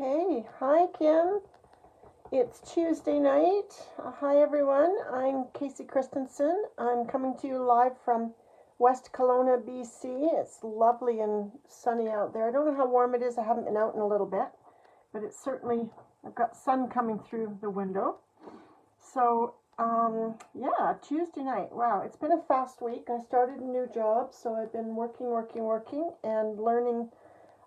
Okay, hi Kim. It's Tuesday night. Hi everyone. I'm Casey Christensen. I'm coming to you live from West Kelowna, BC. It's lovely and sunny out there. I don't know how warm it is. I haven't been out in a little bit, but it's certainly, I've got sun coming through the window. So, yeah, Tuesday night. Wow, it's been a fast week. I started a new job, so I've been working, and learning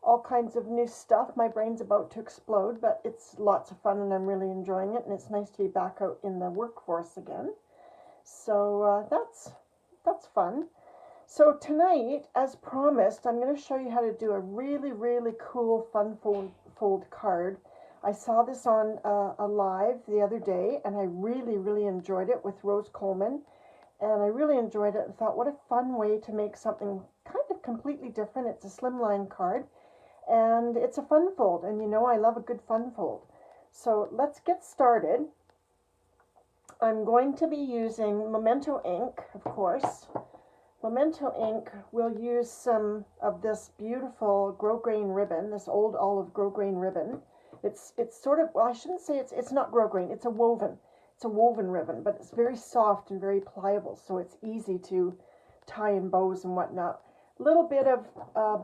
all kinds of new stuff. My brain's about to explode, but it's lots of fun and I'm really enjoying it, and it's nice to be back out in the workforce again. So that's fun. So tonight, as promised, I'm going to show you how to do a really cool fun fold card. I saw this on a live the other day, and I really enjoyed it with Rose Coleman, and I really enjoyed it and thought, what a fun way to make something kind of completely different. It's a slimline card, and it's a fun fold, and you know I love a good fun fold. So let's get started. I'm going to be using Memento ink, of course. Memento ink, we'll use some of this beautiful grosgrain ribbon, this old olive grosgrain ribbon. It's sort of, well, I shouldn't say it's not grosgrain, it's a woven ribbon, but it's very soft and very pliable, so it's easy to tie in bows and whatnot. Little bit of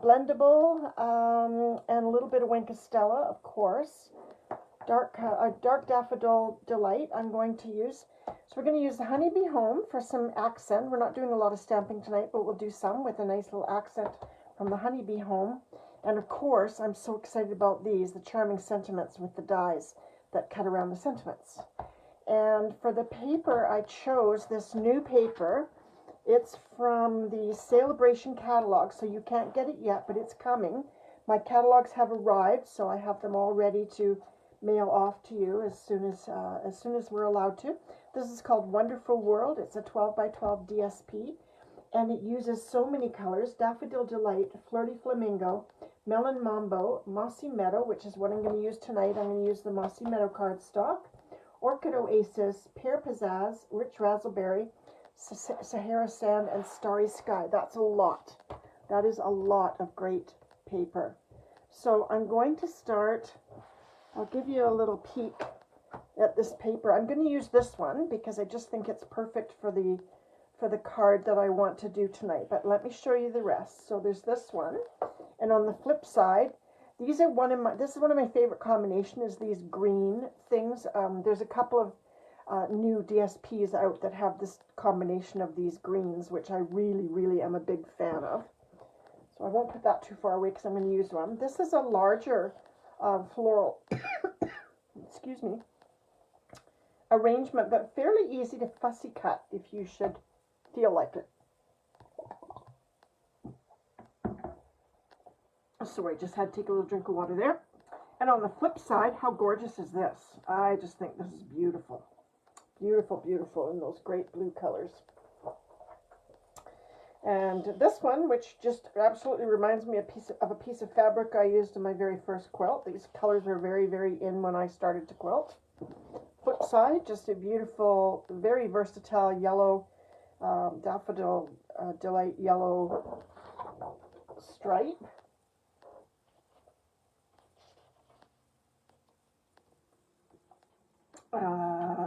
blendable and a little bit of Winkostella, of course. Dark Daffodil Delight I'm going to use. So we're going to use the Honeybee Home for some accent. We're not doing a lot of stamping tonight, but we'll do some with a nice little accent from the Honeybee Home. And of course, I'm so excited about these, the Charming Sentiments with the dies that cut around the sentiments. And for the paper, I chose this new paper. It's from the Bration catalog, so you can't get it yet, but it's coming. My catalogs have arrived, so I have them all ready to mail off to you as soon as we're allowed to. This is called Wonderful World. It's a 12 by 12 DSP, and it uses so many colors: Daffodil Delight, Flirty Flamingo, Melon Mambo, Mossy Meadow, which is what I'm going to use tonight. I'm going to use the Mossy Meadow cardstock, Orchid Oasis, Pear Pizzazz, Rich Razzleberry, Sahara Sand, and Starry Sky. That's a lot. That is a lot of great paper. So I'm going to start. I'll give you a little peek at this paper. I'm going to use this one because I just think it's perfect for the card that I want to do tonight. But let me show you the rest. So there's this one, and on the flip side, these are this is one of my favorite combinations, is these green things. There's a couple of new DSPs out that have this combination of these greens, which I really am a big fan of. So I won't put that too far away because I'm going to use one. This is a larger floral excuse me, arrangement, but fairly easy to fussy cut if you should feel like it. Sorry, just had to take a little drink of water there. And on the flip side, how gorgeous is this? I just think this is beautiful. Beautiful in those great blue colors. And this one, which just absolutely reminds me of a piece of fabric I used in my very first quilt. These colors were very in when I started to quilt. Flip side, just a beautiful, very versatile yellow, Daffodil Delight yellow stripe.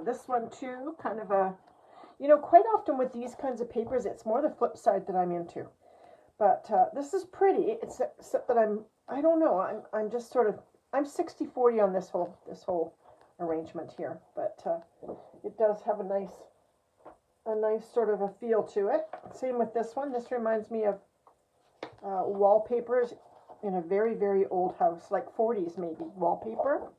This one too, kind of a, you know, quite often with these kinds of papers, it's more the flip side that I'm into. But this is pretty, except that I don't know, I'm just sort of, I'm 60-40 on this whole arrangement here. But it does have a nice sort of a feel to it. Same with this one. This reminds me of wallpapers in a very old house, like 40s maybe, wallpaper.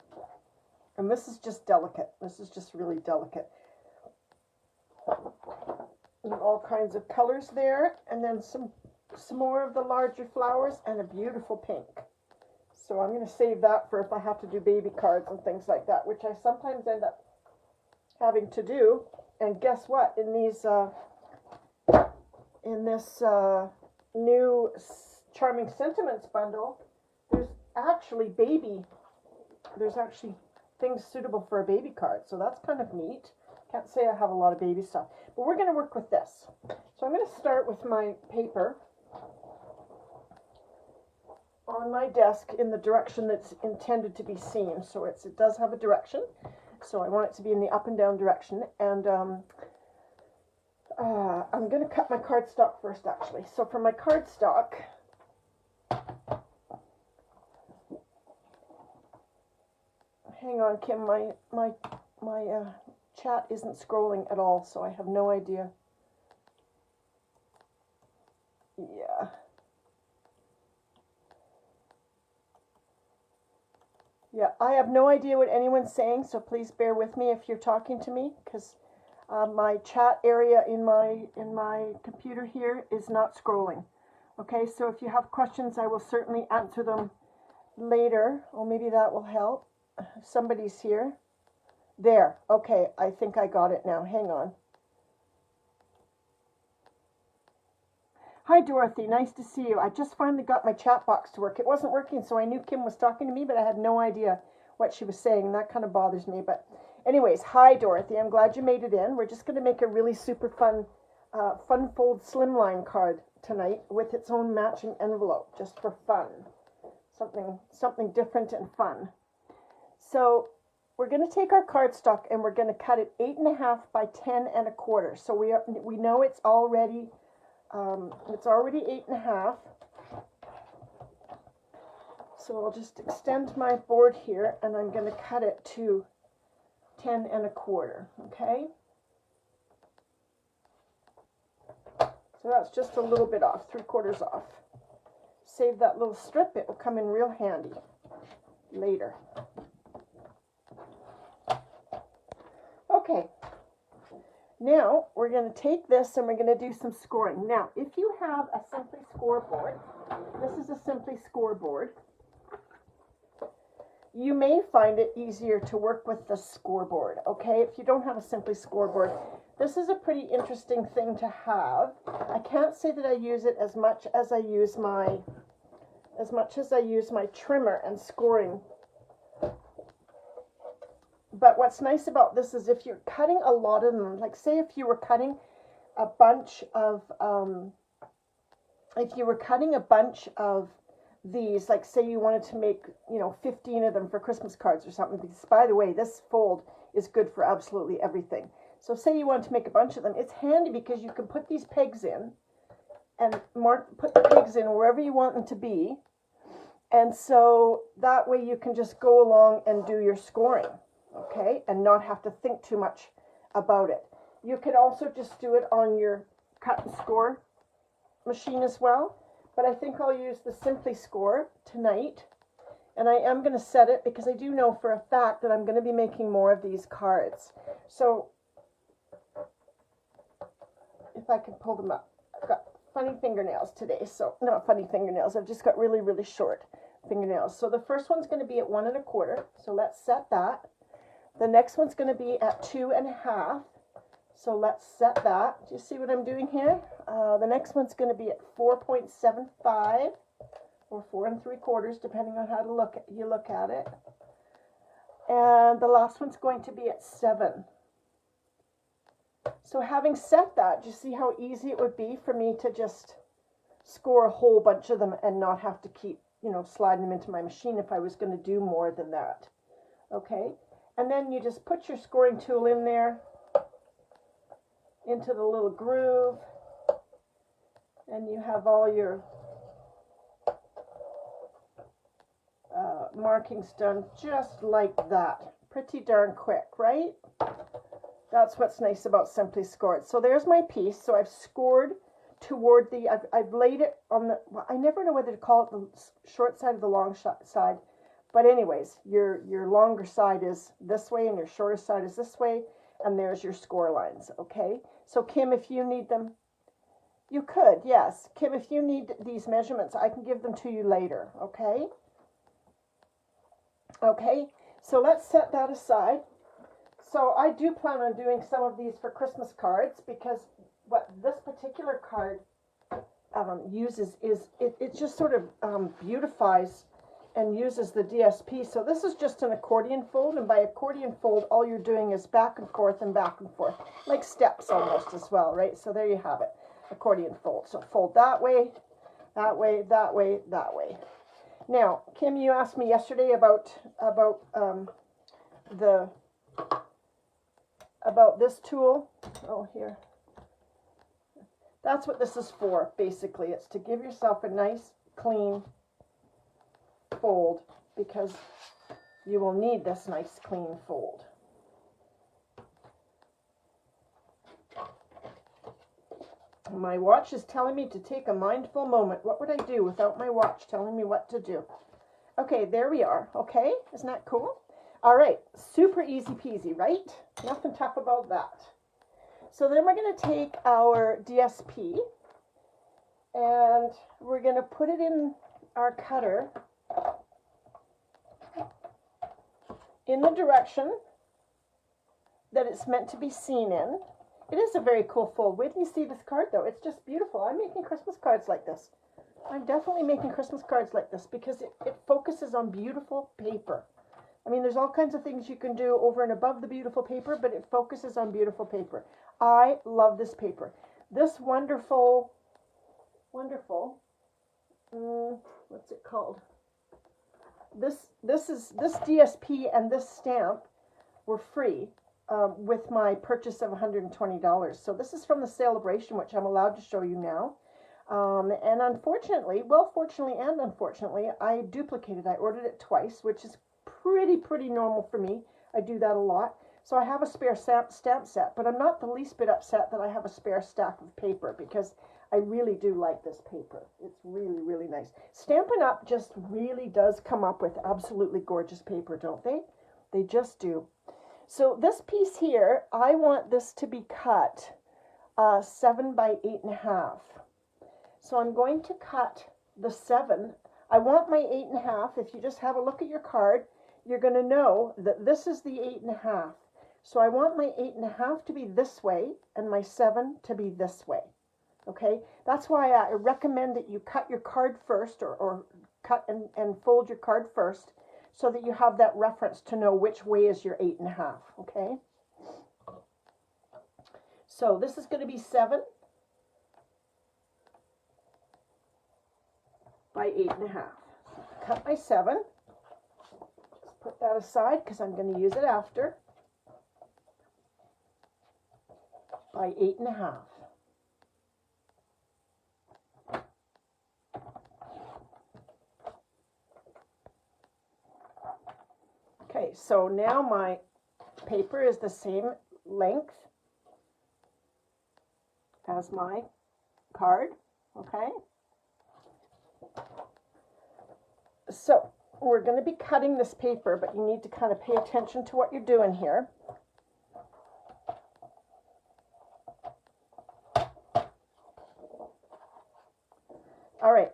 And this is just delicate. This is just really delicate. And all kinds of colors there, and then some more of the larger flowers, and a beautiful pink. So I'm going to save that for if I have to do baby cards and things like that, which I sometimes end up having to do. And guess what? In these in this new Charming Sentiments bundle, there's actually things suitable for a baby card. So that's kind of neat. Can't say I have a lot of baby stuff, but we're going to work with this. So I'm going to start with my paper on my desk in the direction that's intended to be seen. So it does have a direction. So I want it to be in the up and down direction. And I'm going to cut my cardstock first, actually. So for my cardstock, hang on, Kim, my chat isn't scrolling at all, so I have no idea. Yeah. Yeah, I have no idea what anyone's saying, so please bear with me if you're talking to me, because my chat area in my computer here is not scrolling. Okay, so if you have questions, I will certainly answer them later. Oh, maybe that will help. Somebody's here. There. Okay, I think I got it now. Hang on. Hi, Dorothy. Nice to see you. I just finally got my chat box to work. It wasn't working, so I knew Kim was talking to me, but I had no idea what she was saying, and that kind of bothers me. But anyways, hi, Dorothy. I'm glad you made it in. We're just going to make a really super fun fold slimline card tonight with its own matching envelope, just for fun. Something different and fun. So we're going to take our cardstock and we're going to cut it 8.5 by 10 1/4. So we know it's already 8.5. So I'll just extend my board here and I'm going to cut it to 10 1/4. Okay. So that's just a little bit off, 3/4 off. Save that little strip. It will come in real handy later. Okay, now we're going to take this and we're going to do some scoring. Now, if you have a Simply scoreboard, this is a Simply scoreboard, you may find it easier to work with the scoreboard, okay? If you don't have a Simply scoreboard, this is a pretty interesting thing to have. I can't say that I use it as much as I use my trimmer and scoring. But what's nice about this is if you're cutting a lot of them, like say if you were cutting a bunch of these, like say you wanted to make, 15 of them for Christmas cards or something, because by the way, this fold is good for absolutely everything. So say you want to make a bunch of them, it's handy because you can put these pegs in and put the pegs in wherever you want them to be. And so that way you can just go along and do your scoring, okay, and not have to think too much about it. You could also just do it on your cut and score machine as well, but I think I'll use the Simply Score tonight, and I am going to set it because I do know for a fact that I'm going to be making more of these cards. So if I can pull them up. I've got funny fingernails today, so not funny fingernails, I've just got really, really short fingernails. So the first one's going to be at 1 1/4, so let's set that. The next one's going to be at 2 1/2, so let's set that. Do you see what I'm doing here? The next one's going to be at 4.75 or 4 3/4, depending on how you look at it. And the last one's going to be at 7. So having set that, do you see how easy it would be for me to just score a whole bunch of them and not have to keep, sliding them into my machine if I was going to do more than that? Okay, and then you just put your scoring tool in there, into the little groove, and you have all your markings done just like that. Pretty darn quick, right? That's what's nice about Simply Scored. So there's my piece. So I've scored toward the, I've laid it on the, I never know whether to call it the short side or the long side. But anyways, your longer side is this way and your shorter side is this way. And there's your score lines, okay? So Kim, if you need them, you could, yes. Kim, if you need these measurements, I can give them to you later, okay? Okay, so let's set that aside. So I do plan on doing some of these for Christmas cards, because what this particular card uses is, it just sort of beautifies and uses the DSP. So this is just an accordion fold, and by accordion fold, all you're doing is back and forth, like steps almost as well, right? So there you have it, accordion fold. So fold that way, that way, that way, that way. Now, Kim, you asked me yesterday about this tool. Oh, here. That's what this is for, basically. It's to give yourself a nice, clean fold, because you will need this nice, clean fold. My watch is telling me to take a mindful moment. What would I do without my watch telling me what to do? Okay, there we are. Okay, isn't that cool? All right, super easy peasy, right? Nothing tough about that. So then we're going to take our DSP and we're going to put it in our cutter in the direction that it's meant to be seen in. It is a very cool fold. Wait till you see this card, though. It's just beautiful. I'm making Christmas cards like this. I'm definitely making Christmas cards like this because it focuses on beautiful paper. I mean, there's all kinds of things you can do over and above the beautiful paper, but it focuses on beautiful paper. I love this paper. This wonderful, what's it called? This DSP and this stamp were free with my purchase of $120. So this is from the sale of Bration, which I'm allowed to show you now. And unfortunately, well, fortunately and unfortunately, I duplicated. I ordered it twice, which is pretty normal for me. I do that a lot. So I have a spare stamp set, but I'm not the least bit upset that I have a spare stack of paper because I really do like this paper. It's really nice. Stampin' Up! Just really does come up with absolutely gorgeous paper, don't they? They just do. So this piece here, I want this to be cut 7 by 8.5. So I'm going to cut the 7. I want my 8.5. If you just have a look at your card, you're going to know that this is the 8.5. So I want my 8.5 to be this way and my 7 to be this way. Okay, that's why I recommend that you cut your card first, or cut and fold your card first, so that you have that reference to know which way is your 8.5. Okay, so this is going to be 7 by 8.5. Cut my 7. Just put that aside because I'm going to use it after. By 8.5. Okay, so now my paper is the same length as my card, okay? So we're going to be cutting this paper, but you need to kind of pay attention to what you're doing here. All right,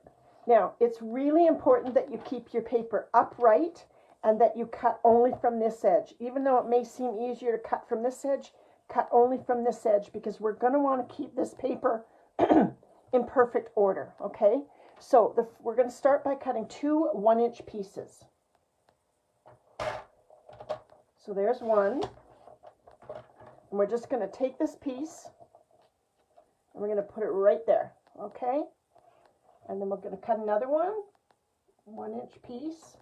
now it's really important that you keep your paper upright and that you cut only from this edge. Even though it may seem easier to cut from this edge, cut only from this edge because we're going to want to keep this paper in perfect order, okay? So we're going to start by cutting 2 1-inch pieces. So there's one. And we're just going to take this piece and we're going to put it right there, okay? And then we're going to cut another one, 1-inch piece.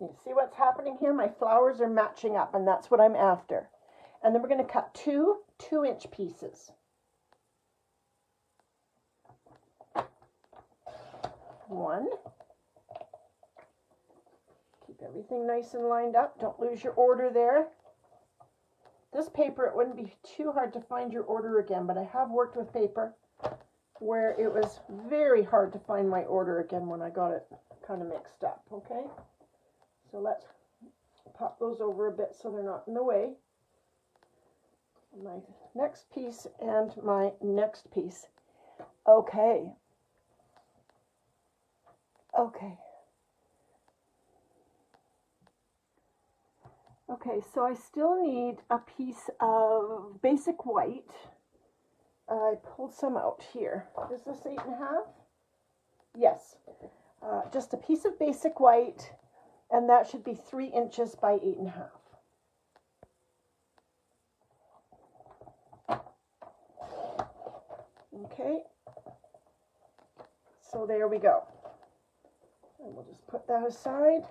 You see what's happening here? My flowers are matching up, and that's what I'm after. And then we're going to cut 2 2-inch pieces. One. Keep everything nice and lined up. Don't lose your order there. This paper, it wouldn't be too hard to find your order again, but I have worked with paper where it was very hard to find my order again when I got it kind of mixed up, okay? So let's pop those over a bit so they're not in the way. My next piece and my next piece. Okay. Okay. Okay, so I still need a piece of basic white. I pulled some out here. Is this 8.5? Yes. Just a piece of basic white. And that should be 3 inches by 8.5. Okay, so there we go. And we'll just put that aside.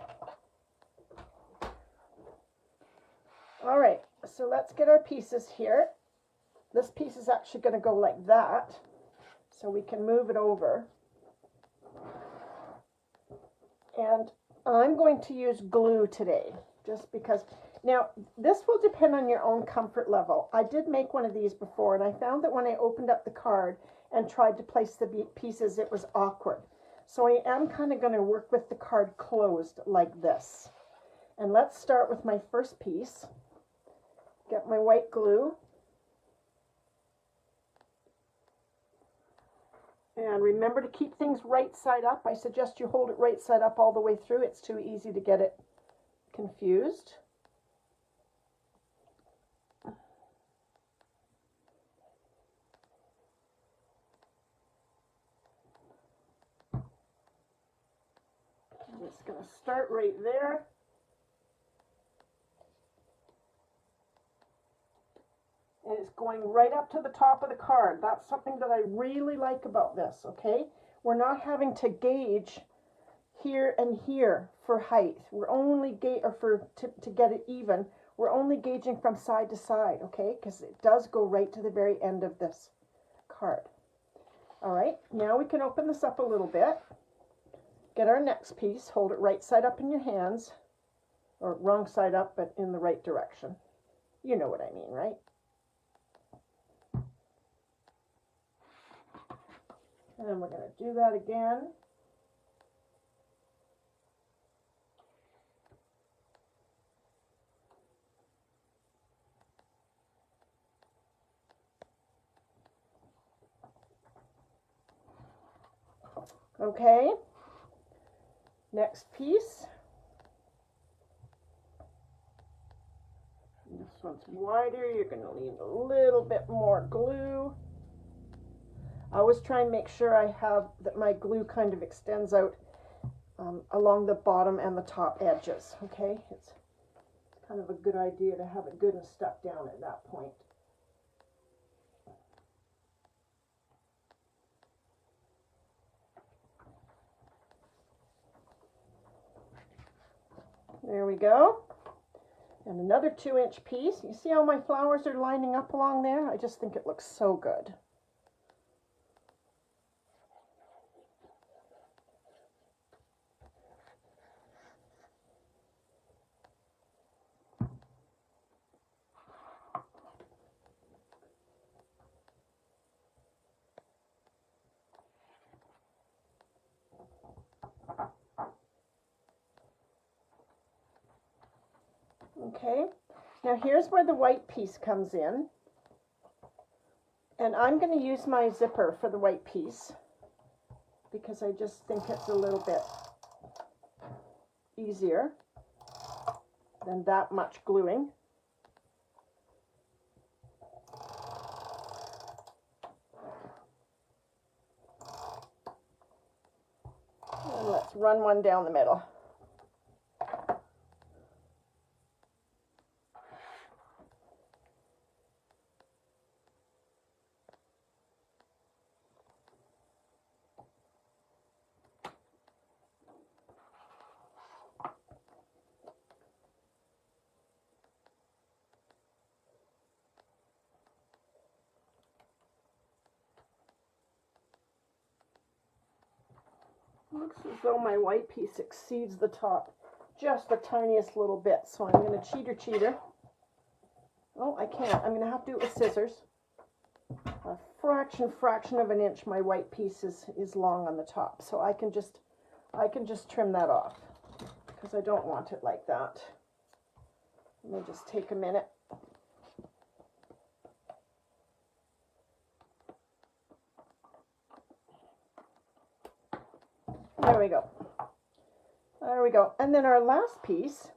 All right, so let's get our pieces here. This piece is actually going to go like that, so we can move it over. And I'm going to use glue today, just because. Now, this will depend on your own comfort level. I did make one of these before, and I found that when I opened up the card and tried to place the pieces, it was awkward. So I am kind of going to work with the card closed like this. And let's start with my first piece. Get my white glue. And remember to keep things right side up. I suggest you hold it right side up all the way through. It's too easy to get it confused. I'm just going to start right there. And it's going right up to the top of the card. That's something that I really like about this, okay? We're not having to gauge here and here for height. We're only to get it even. We're only gauging from side to side, okay? Because it does go right to the very end of this card. All right, now we can open this up a little bit. Get our next piece, hold it right side up in your hands, or wrong side up, but in the right direction. You know what I mean, right? And we're going to do that again. Okay, next piece. This one's wider. You're going to need a little bit more glue. I always try and make sure I have that my glue kind of extends out along the bottom and the top edges, okay? It's kind of a good idea to have it good and stuck down at that point. There we go. And another 2-inch piece. You see how my flowers are lining up along there? I just think it looks so good. Okay, now here's where the white piece comes in. And I'm going to use my zipper for the white piece because I just think it's a little bit easier than that much gluing. And let's run one down the middle. Looks as though my white piece exceeds the top just the tiniest little bit, so I'm going to cheater. Oh, I can't. I'm going to have to do it with scissors. A fraction of an inch my white piece is long on the top, so I can just trim that off because I don't want it like that. Let me just take a minute. There we go. There we go. And then our last piece,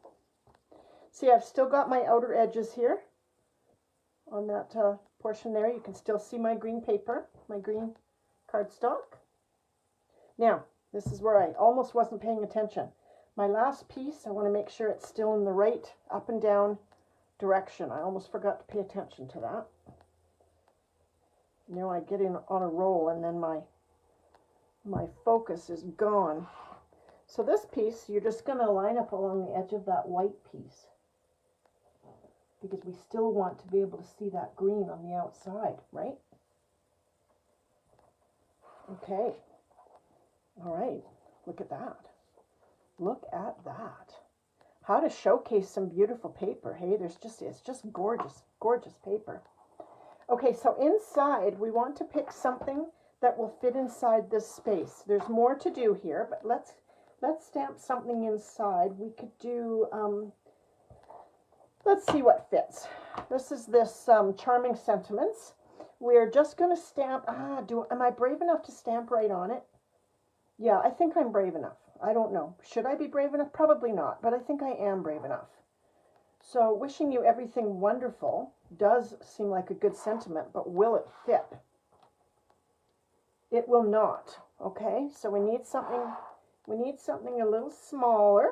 see, I've still got my outer edges here on that portion there. You can still see my green paper, my green cardstock. Now, this is where I almost wasn't paying attention. My last piece, I want to make sure it's still in the right up and down direction. I almost forgot to pay attention to that. You know, I get in on a roll and then my focus is gone. So this piece, you're just going to line up along the edge of that white piece, because we still want to be able to see that green on the outside, right? Okay. All right. Look at that. Look at that. How to showcase some beautiful paper. Hey, it's just gorgeous, gorgeous paper. Okay, so inside we want to pick something that will fit inside this space. There's more to do here, but let's stamp something inside. We could do, let's see what fits. This is this Charming Sentiments. We're just going to stamp, am I brave enough to stamp right on it? Yeah, I think I'm brave enough. I don't know. Should I be brave enough? Probably not, but I think I am brave enough. So wishing you everything wonderful does seem like a good sentiment, but will it fit? It will not. Okay, so we need something a little smaller.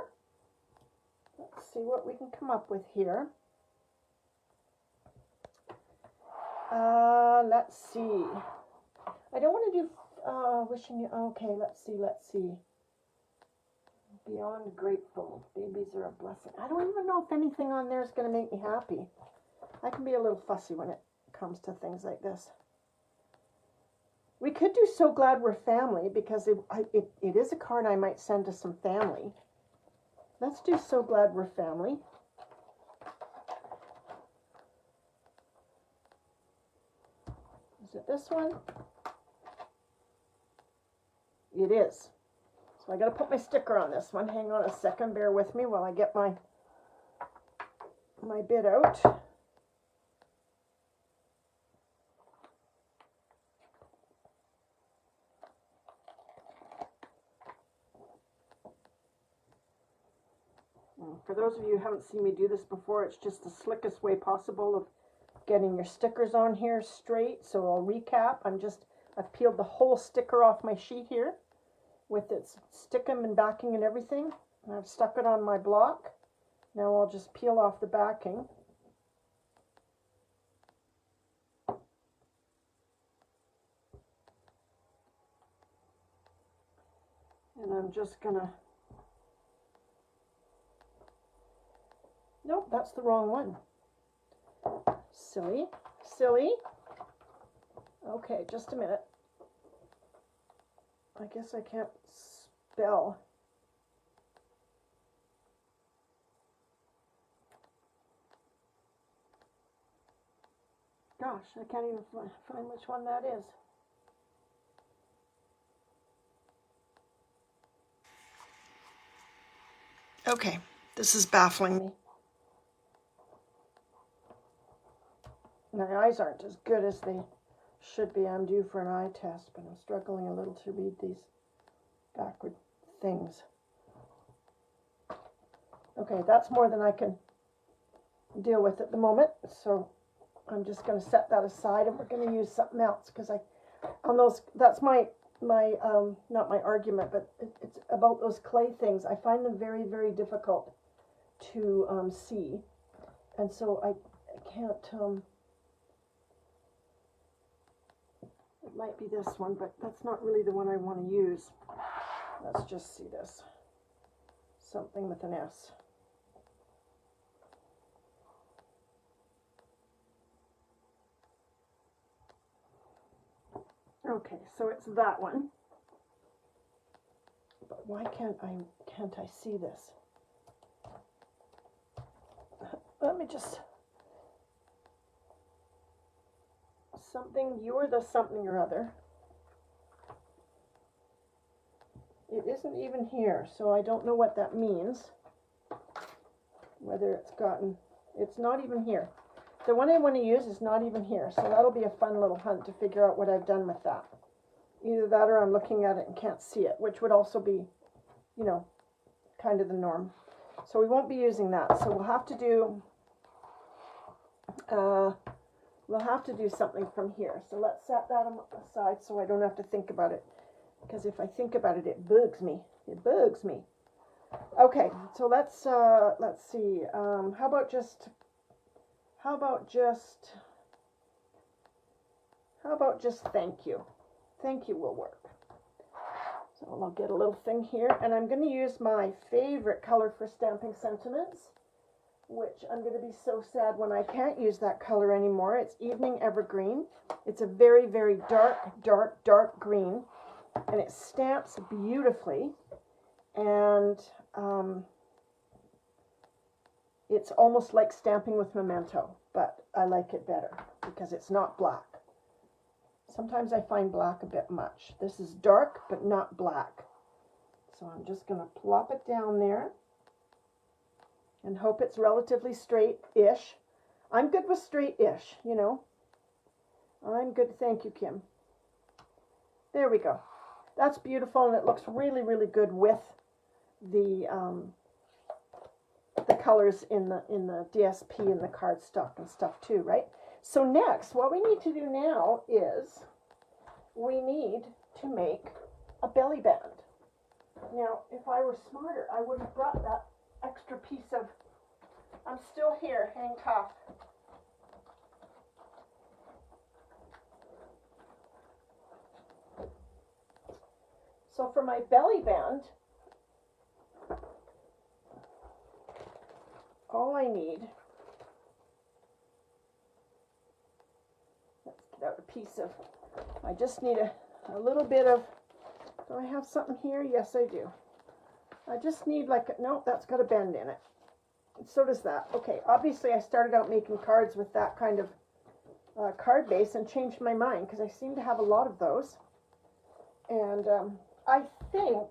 Let's see what we can come up with here. Let's see. I don't want to do wishing you, okay, let's see. Beyond grateful. Babies are a blessing. I don't even know if anything on there is going to make me happy. I can be a little fussy when it comes to things like this. We could do So Glad We're Family, because it is a card I might send to some family. Let's do So Glad We're Family. Is it this one? It is. So I got to put my sticker on this one. Hang on a second. Bear with me while I get my bit out. For those of you who haven't seen me do this before, it's just the slickest way possible of getting your stickers on here straight. So I'll recap. I've peeled the whole sticker off my sheet here with its stickum and backing and everything. And I've stuck it on my block. Now I'll just peel off the backing. And I'm just gonna, nope, that's the wrong one. Silly. Okay, just a minute. I guess I can't spell. Gosh, I can't even find which one that is. Okay, this is baffling me. My eyes aren't as good as they should be. I'm due for an eye test, but I'm struggling a little to read these backward things. Okay, that's more than I can deal with at the moment, so I'm just going to set that aside, and we're going to use something else, because that's my not my argument, but it's about those clay things. I find them very, very difficult to see, and so I can't. It might be this one, but that's not really the one I want to use. Let's just see this. Something with an S. Okay, so it's that one. But why can't I see this? Let me just, you're the something or other. It isn't even here, so I don't know what that means. Whether it's not even here. The one I want to use is not even here, so that'll be a fun little hunt to figure out what I've done with that. Either that or I'm looking at it and can't see it, which would also be, you know, kind of the norm. So we won't be using that. So we'll have to do something from here. So let's set that aside so I don't have to think about it. Because if I think about it, it bugs me. It bugs me. Okay, so let's see. How about just How about just thank you? Thank you will work. So I'll get a little thing here, and I'm going to use my favorite color for stamping sentiments, which I'm going to be so sad when I can't use that color anymore. It's Evening Evergreen. It's a very, very dark, dark, dark green, and it stamps beautifully, and it's almost like stamping with Memento, but I like it better because it's not black. Sometimes I find black a bit much. This is dark, but not black. So I'm just going to plop it down there and hope it's relatively straight-ish. I'm good with straight-ish, you know. I'm good. Thank you, Kim. There we go. That's beautiful, and it looks really, really good with the colors in the DSP and the cardstock and stuff too, right? So next, what we need to do now is we need to make a belly band. Now, if I were smarter, I would have brought that extra piece of, I'm still here, hang tough. So for my belly band, all I need, let's get out a piece of, I just need a little bit of, do I have something here? Yes, I do. I just need like, no, that's got a bend in it. And so does that. Okay, obviously I started out making cards with that kind of card base and changed my mind because I seem to have a lot of those. And I think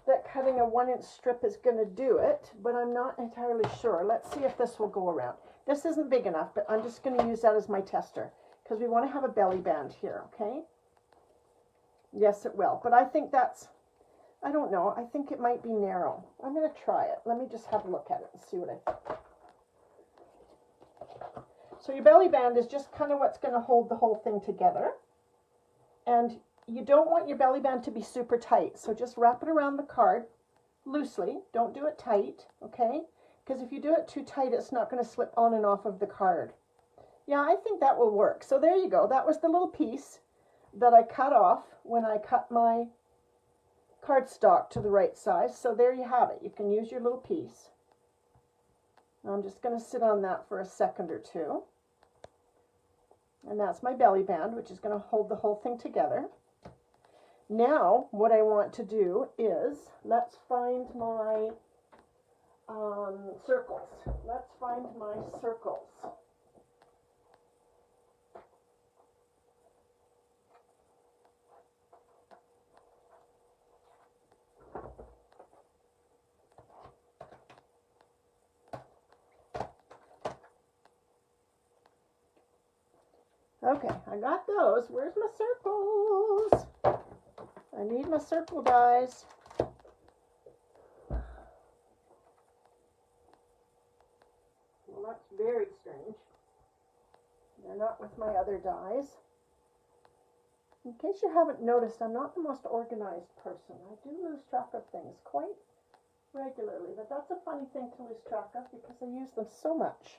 that cutting a 1-inch strip is going to do it, but I'm not entirely sure. Let's see if this will go around. This isn't big enough, but I'm just going to use that as my tester because we want to have a belly band here, okay? Yes, it will, but I think that's, I don't know, I think it might be narrow. I'm going to try it. Let me just have a look at it and see what I think. So your belly band is just kind of what's going to hold the whole thing together. And you don't want your belly band to be super tight, so just wrap it around the card loosely. Don't do it tight, okay? Because if you do it too tight, it's not going to slip on and off of the card. Yeah, I think that will work. So there you go. That was the little piece that I cut off when I cut my cardstock to the right size. So there you have it. You can use your little piece. I'm just going to sit on that for a second or two. And that's my belly band, which is going to hold the whole thing together. Now, what I want to do is, let's find my circles. Let's find my circles. Okay, I got those. Where's my circles? I need my circle dies. Well, that's very strange. They're not with my other dies. In case you haven't noticed, I'm not the most organized person. I do lose track of things quite regularly, but that's a funny thing to lose track of because I use them so much.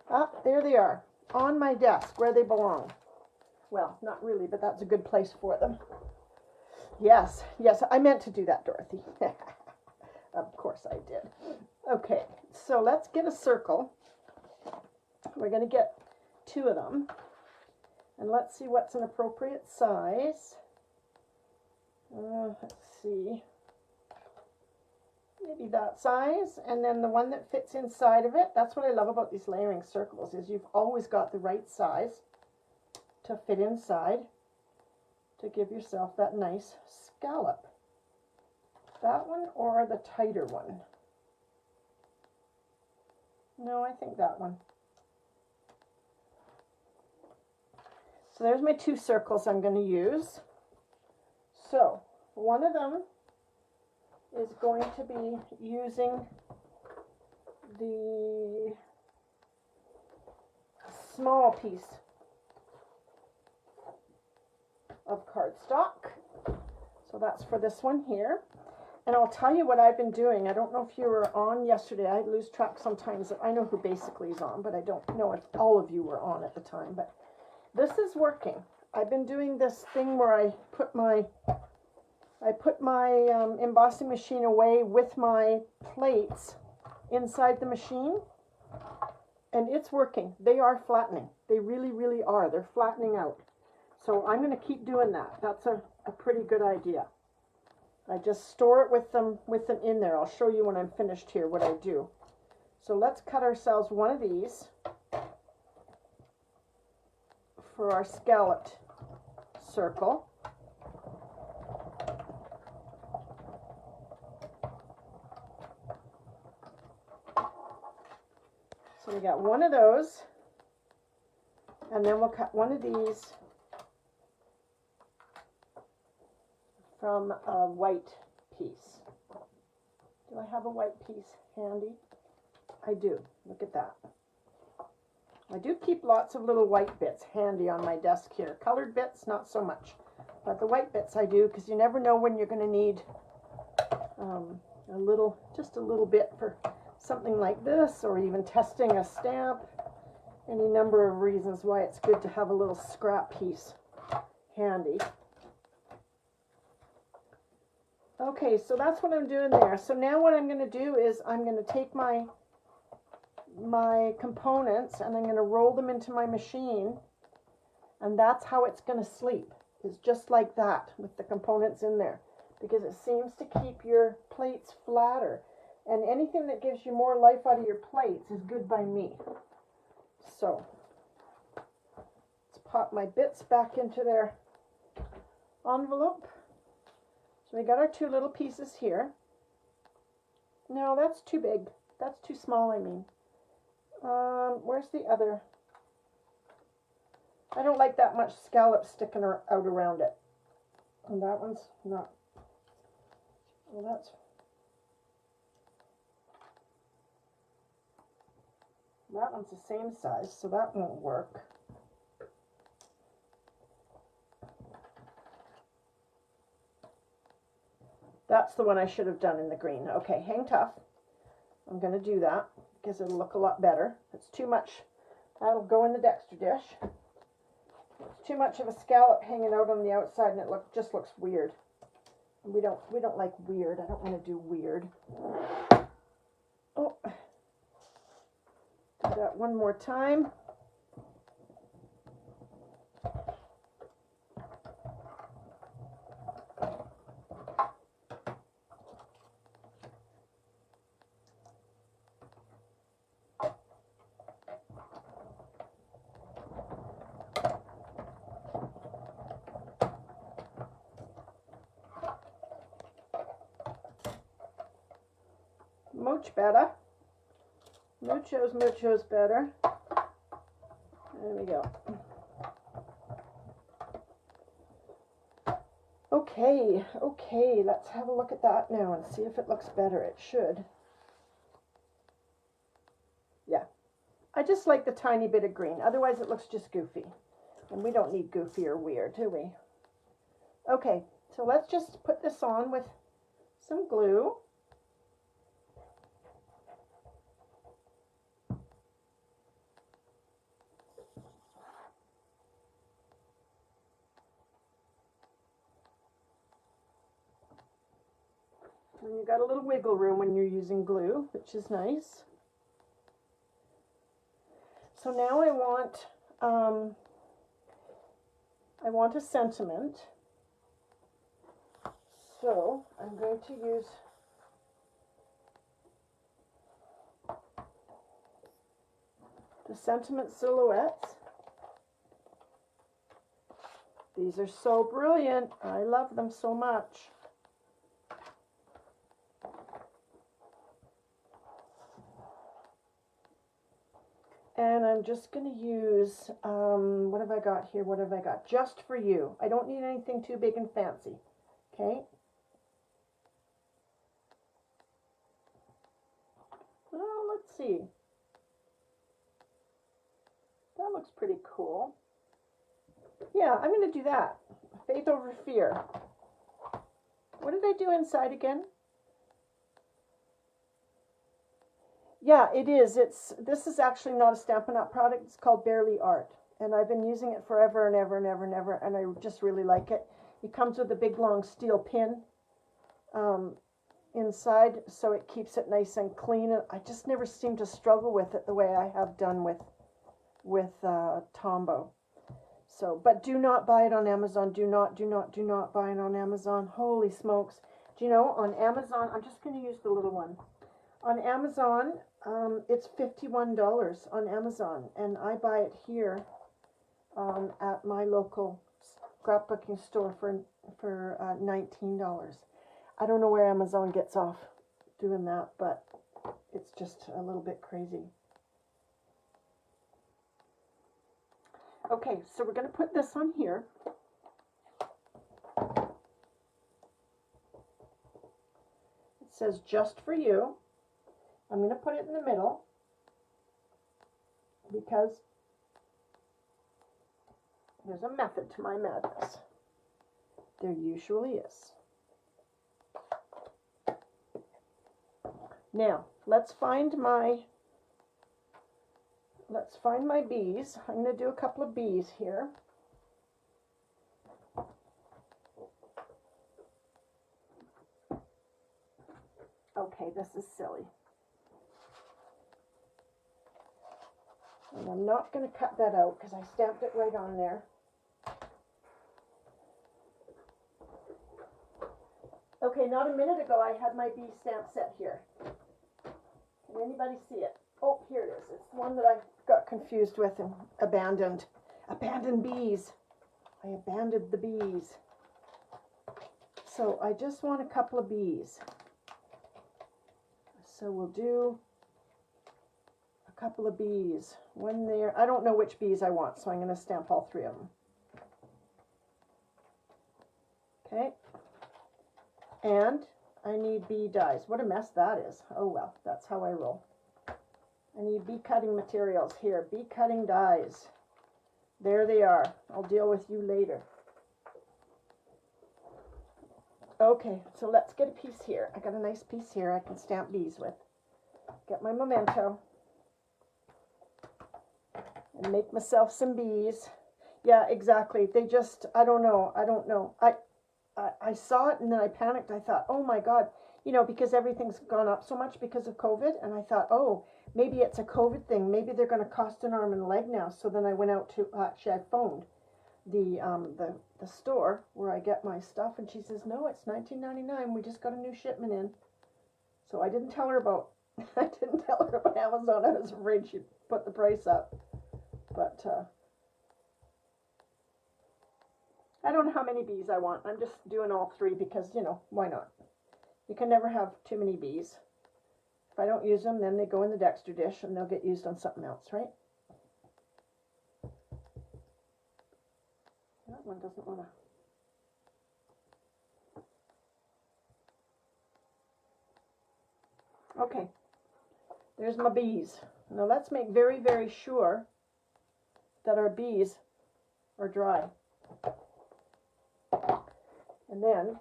Ah, there they are, on my desk where they belong. Well, not really, but that's a good place for them. Yes, yes, I meant to do that, Dorothy. Of course I did. Okay, so let's get a circle. We're going to get 2 of them. And let's see what's an appropriate size. Let's see. Maybe that size. And then the one that fits inside of it. That's what I love about these layering circles, is you've always got the right size to fit inside to give yourself that nice scallop. That one or the tighter one? No, I think that one. So there's my 2 circles I'm going to use. So one of them is going to be using the small piece of cardstock. So that's for this one here. And I'll tell you what I've been doing. I don't know if you were on yesterday. I lose track sometimes. I know who basically is on, but I don't know if all of you were on at the time. But this is working. I've been doing this thing where I put my embossing machine away with my plates inside the machine, and it's working. They are flattening. They really, really are. They're flattening out. So I'm going to keep doing that. That's a pretty good idea. I just store it with them in there. I'll show you when I'm finished here what I do. So let's cut ourselves one of these for our scalloped circle. So we got one of those, and then we'll cut one of these from a white piece. Do I have a white piece handy? I do. Look at that. I do keep lots of little white bits handy on my desk here. Colored bits, not so much. But the white bits I do, because you never know when you're going to need just a little bit for something like this, or even testing a stamp. Any number of reasons why it's good to have a little scrap piece handy. Okay, so that's what I'm doing there. So now what I'm going to do is I'm going to take my components and I'm going to roll them into my machine, and that's how it's going to sleep. It's just like that with the components in there, because it seems to keep your plates flatter, and anything that gives you more life out of your plates is good by me. So let's pop my bits back into their envelope. So we got our two little pieces here. No, that's too big. That's too small, I mean. Where's the other? I don't like that much scallop sticking out around it. And that one's not. Well, that one's the same size, so that won't work. That's the one I should have done in the green. Okay, hang tough. I'm going to do that because it'll look a lot better. It's too much. That'll go in the Dexter dish. It's too much of a scallop hanging out on the outside, and it just looks weird. And we don't like weird. I don't want to do weird. Oh, do that one more time. Much better. Mucho's better. There we go. Okay, let's have a look at that now and see if it looks better. It should. Yeah. I just like the tiny bit of green. Otherwise it looks just goofy. And we don't need goofy or weird, do we? Okay, so let's just put this on with some glue. And you got a little wiggle room when you're using glue, which is nice. So now I want a sentiment. So I'm going to use the sentiment silhouettes. These are so brilliant. I love them so much. And I'm just going to use, what have I got here? What have I got? Just for You. I don't need anything too big and fancy. Okay. Well, let's see. That looks pretty cool. Yeah, I'm going to do that. Faith over fear. What did I do inside again? Yeah, it is. This is actually not a Stampin' Up! Product. It's called Barely Art. and I've been using it forever and ever and ever and ever, and I just really like it. It comes with a big long steel pin inside, so it keeps it nice and clean. And I just never seem to struggle with it the way I have done with Tombow. So, but do not buy it on Amazon. Do not buy it on Amazon. Holy smokes! Do you know, on Amazon, I'm just going to use the little one. On Amazon, it's $51 on Amazon, and I buy it here at my local scrapbooking store for $19. I don't know where Amazon gets off doing that, but it's just a little bit crazy. Okay, so we're going to put this on here. It says just for you. I'm going to put it in the middle because there's a method to my madness. There usually is. Now, let's find my bees. I'm going to do a couple of bees here. Okay, this is silly. And I'm not going to cut that out because I stamped it right on there. Okay, not a minute ago I had my bee stamp set here. Can anybody see it? Oh, here it is. It's the one that I got confused with and abandoned. Abandoned bees. I abandoned the bees. So I just want a couple of bees. So we'll do a couple of bees. One there. I don't know which bees I want, so I'm going to stamp all three of them. Okay. And I need bee dies. What a mess that is. Oh well, that's how I roll. I need bee cutting materials here. Bee cutting dies. There they are. I'll deal with you later. Okay, so let's get a piece here. I got a nice piece here I can stamp bees with. Get my memento. And make myself some bees. Yeah, exactly. They just, I don't know. I saw it and then I panicked. I thought, oh my God, you know, because everything's gone up so much because of COVID. And I thought, oh, maybe it's a COVID thing. Maybe they're going to cost an arm and a leg now. So then I went out to, actually I phoned the store where I get my stuff. And she says, no, it's $19.99. We just got a new shipment in. So I didn't tell her about, I didn't tell her about Amazon. I was afraid she'd put the price up. But, I don't know how many bees I want. I'm just doing all three because, you know, why not? You can never have too many bees. If I don't use them, then they go in the Dexter dish and they'll get used on something else, right? That one doesn't want to. Okay. There's my bees. Now let's make very, very sure that our bees are dry. And then,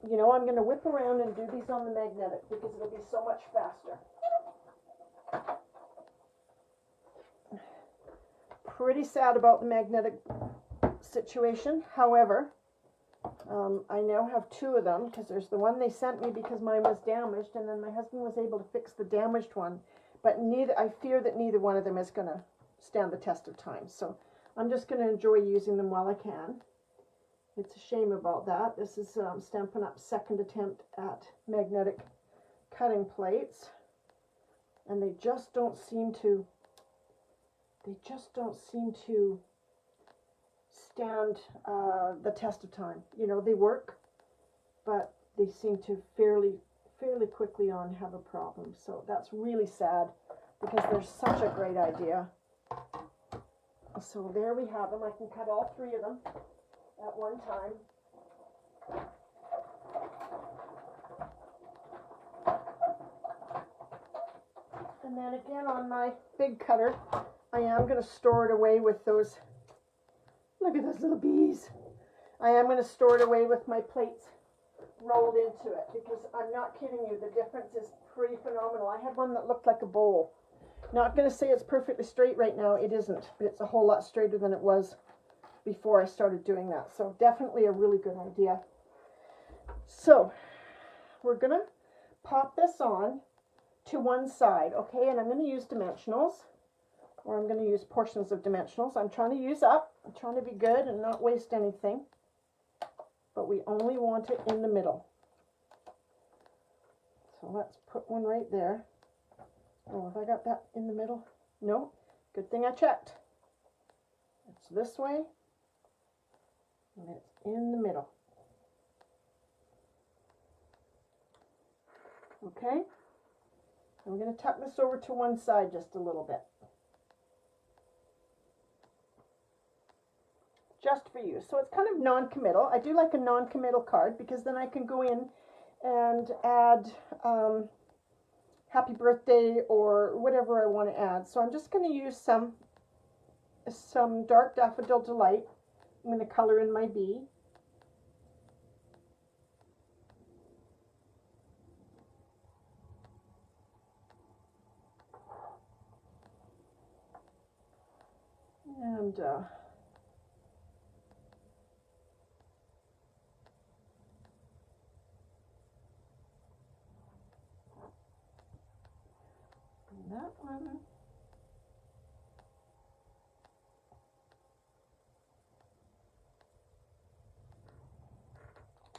you know, I'm going to whip around and do these on the magnetic because it'll be so much faster. Pretty sad about the magnetic situation. However, I now have two of them because there's the one they sent me because mine was damaged, and then my husband was able to fix the damaged one. But I fear that neither one of them is going to stand the test of time. So I'm just going to enjoy using them while I can. It's a shame about that. This is Stampin' Up's second attempt at magnetic cutting plates. And they just don't seem to, stand the test of time. You know, they work, but they seem to fairly quickly on have a problem. So that's really sad because they're such a great idea. So there we have them. I can cut all three of them at one time. And then again on my big cutter, I am going to store it away with those, look at those little bees. I am going to store it away with my plates rolled into it because I'm not kidding you, the difference is pretty phenomenal. I had one that looked like a bowl Not going to say it's perfectly straight right now. It isn't. But it's a whole lot straighter than it was before I started doing that. So definitely a really good idea. So we're going to pop this on to one side, okay? And I'm going to use dimensionals, or I'm going to use portions of dimensionals. I'm trying to use up. I'm trying to be good and not waste anything. But we only want it in the middle. So let's put one right there. Oh, have I got that in the middle? No. Good thing I checked. It's this way. And it's in the middle. Okay. I'm going to tuck this over to one side just a little bit. Just for you. So it's kind of non-committal. I do like a non-committal card because then I can go in and add happy birthday or whatever I want to add. So I'm just going to use some dark daffodil delight. I'm going to color in my bee. And that one.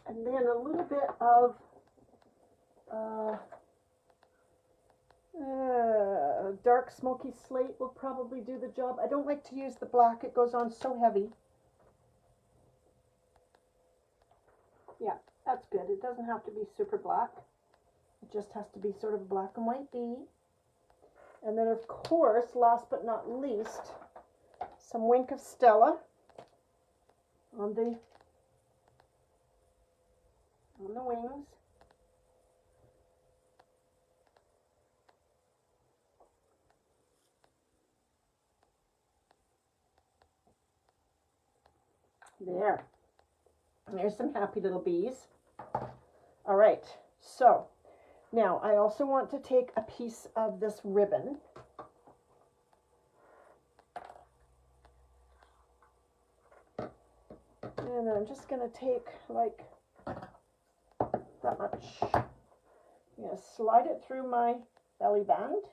And then a little bit of dark smoky slate will probably do the job. I don't like to use the black. It goes on so heavy. Yeah, that's good. It doesn't have to be super black. It just has to be sort of black and white bee. And then, of course, last but not least, some Wink of Stella on the wings. There. And there's some happy little bees. All right. So now I also want to take a piece of this ribbon. And I'm just going to take like that much. I'm going to slide it through my belly band.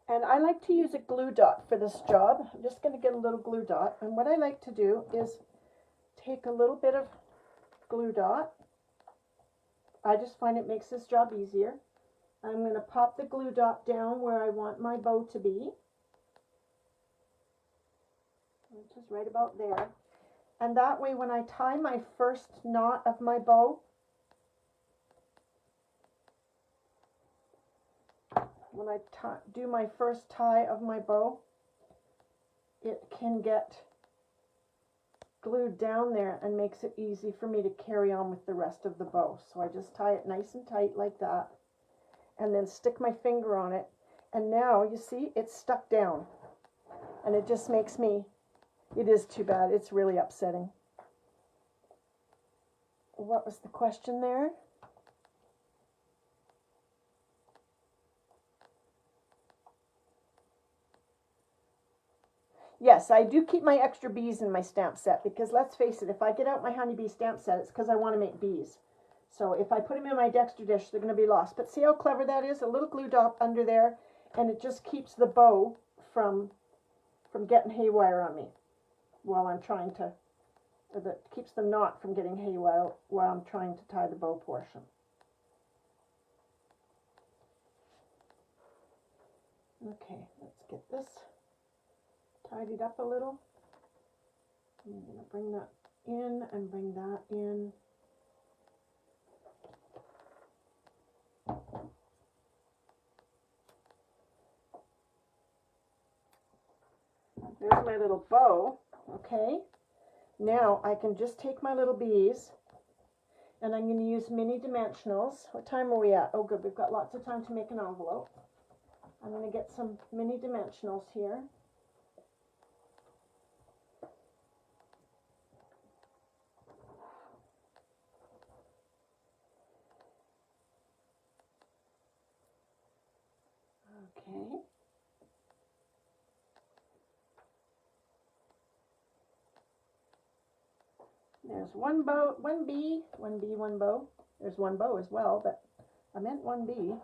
And I like to use a glue dot for this job. I'm just going to get a little glue dot. And what I like to do is take a little bit of glue dot. I just find it makes this job easier. I'm going to pop the glue dot down where I want my bow to be. Which is right about there. And that way when I tie my first knot of my bow, when I do my first tie of my bow, it can get glued down there and makes it easy for me to carry on with the rest of the bow. So I just tie it nice and tight like that, and then stick my finger on it. And now you see it's stuck down, and it just makes me, it is too bad. It's really upsetting. What was the question there? Yes, I do keep my extra bees in my stamp set because let's face it, if I get out my honeybee stamp set, it's because I want to make bees. So if I put them in my Dexter dish, they're going to be lost. But see how clever that is? A little glue dot under there, and it just keeps the bow from getting haywire on me while I'm trying to, or that keeps the knot from getting haywire while I'm trying to tie the bow portion. Okay, let's get this tidied up a little. I'm going to bring that in and bring that in. There's my little bow. Okay, now I can just take my little bees and I'm going to use mini dimensionals. What time are we at? Oh good, we've got lots of time to make an envelope. I'm going to get some mini dimensionals here. Okay. There's one bow, one bee, one bow. There's one bow as well, but I meant one bee.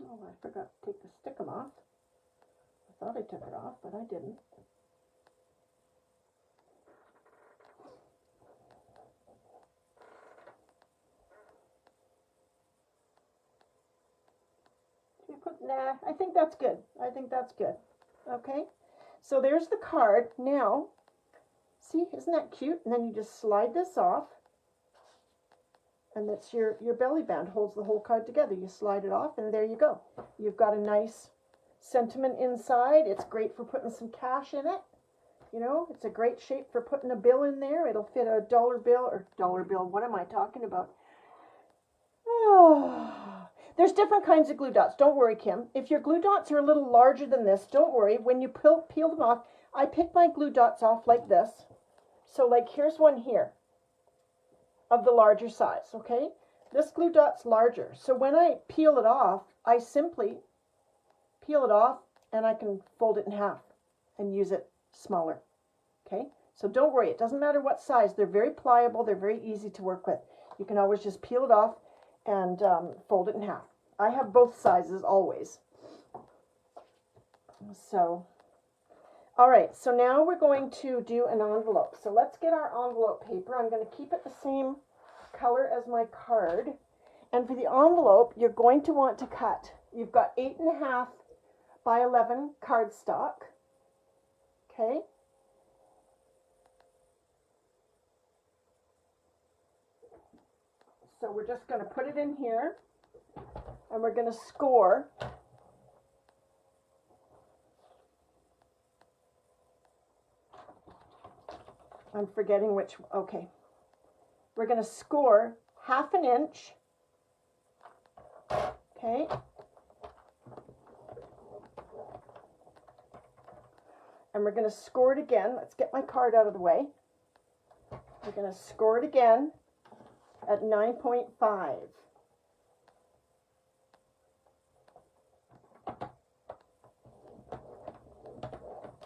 Oh, I forgot to take the stickum off. I thought I took it off, but I didn't. Nah, I think that's good. I think that's good. Okay, so there's the card. Now, see, isn't that cute? And then you just slide this off, and that's your belly band holds the whole card together. You slide it off, and there you go. You've got a nice sentiment inside. It's great for putting some cash in it. You know, it's a great shape for putting a bill in there. It'll fit a dollar bill, what am I talking about? Oh, there's different kinds of glue dots. Don't worry, Kim. If your glue dots are a little larger than this, don't worry. When you peel them off, I pick my glue dots off like this. So like here's one here of the larger size, okay? This glue dot's larger. So when I peel it off, I simply peel it off and I can fold it in half and use it smaller, okay? So don't worry. It doesn't matter what size. They're very pliable. They're very easy to work with. You can always just peel it off and fold it in half. I have both sizes always. So, all right, so now we're going to do an envelope. So let's get our envelope paper. I'm going to keep it the same color as my card. And for the envelope, you're going to want to cut. You've got 8.5 by 11 cardstock. Okay. So we're just going to put it in here, and we're going to score. I'm forgetting which, okay. We're going to score 1/2 inch, okay. And we're going to score it again. Let's get my card out of the way. We're going to score it again at 9.5.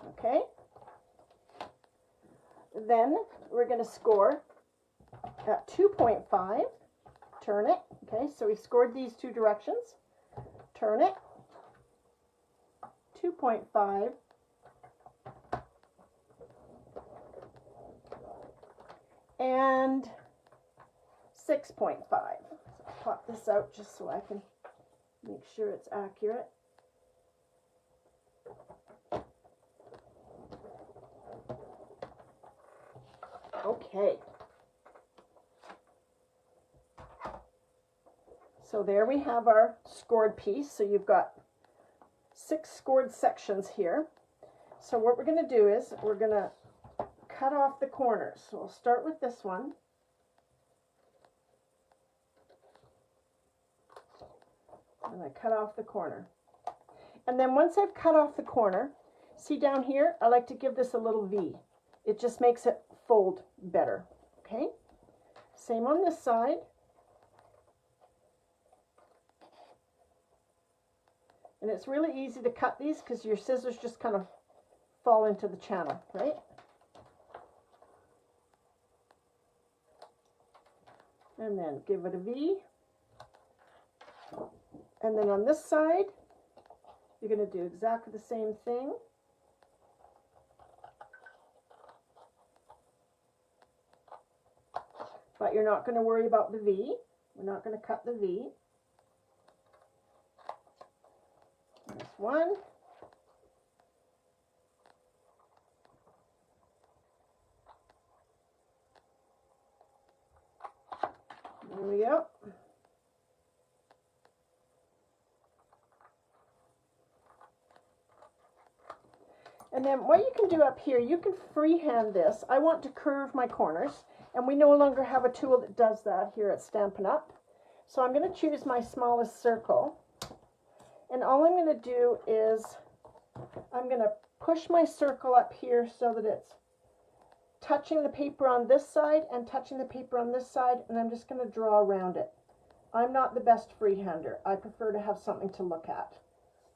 Okay. Then we're going to score at 2.5. Turn it. Okay, so we've scored these two directions. Turn it. 2.5. And 6.5. So I'll pop this out just so I can make sure it's accurate. Okay. So there we have our scored piece. So you've got 6 scored sections here. So what we're going to do is we're going to cut off the corners. So we'll start with this one. And I cut off the corner. And then once I've cut off the corner, see down here, I like to give this a little V. It just makes it fold better. Okay? Same on this side. And it's really easy to cut these because your scissors just kind of fall into the channel, right? And then give it a V. And then on this side, you're going to do exactly the same thing. But you're not going to worry about the V. We're not going to cut the V. There's one. There we go. And then what you can do up here, you can freehand this. I want to curve my corners, and we no longer have a tool that does that here at Stampin' Up. So I'm going to choose my smallest circle, and all I'm going to do is I'm going to push my circle up here so that it's touching the paper on this side and touching the paper on this side, and I'm just going to draw around it. I'm not the best freehander. I prefer to have something to look at.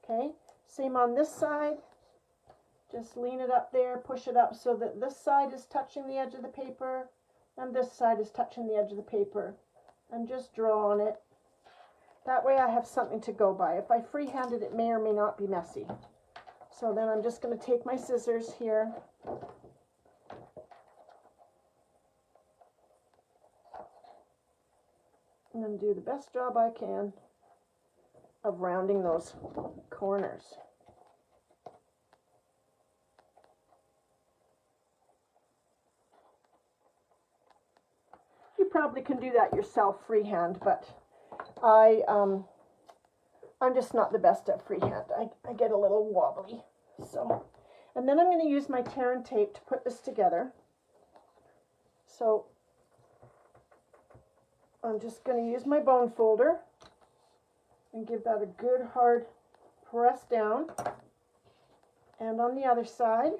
Okay, same on this side. Just lean it up there, push it up so that this side is touching the edge of the paper and this side is touching the edge of the paper, and just draw on it. That way I have something to go by. If I freehand it, it may or may not be messy. So then I'm just going to take my scissors here and then do the best job I can of rounding those corners. You probably can do that yourself freehand, but I'm just not the best at freehand. I get a little wobbly. So, and then I'm going to use my tear and tape to put this together. So I'm just going to use my bone folder and give that a good hard press down. And on the other side,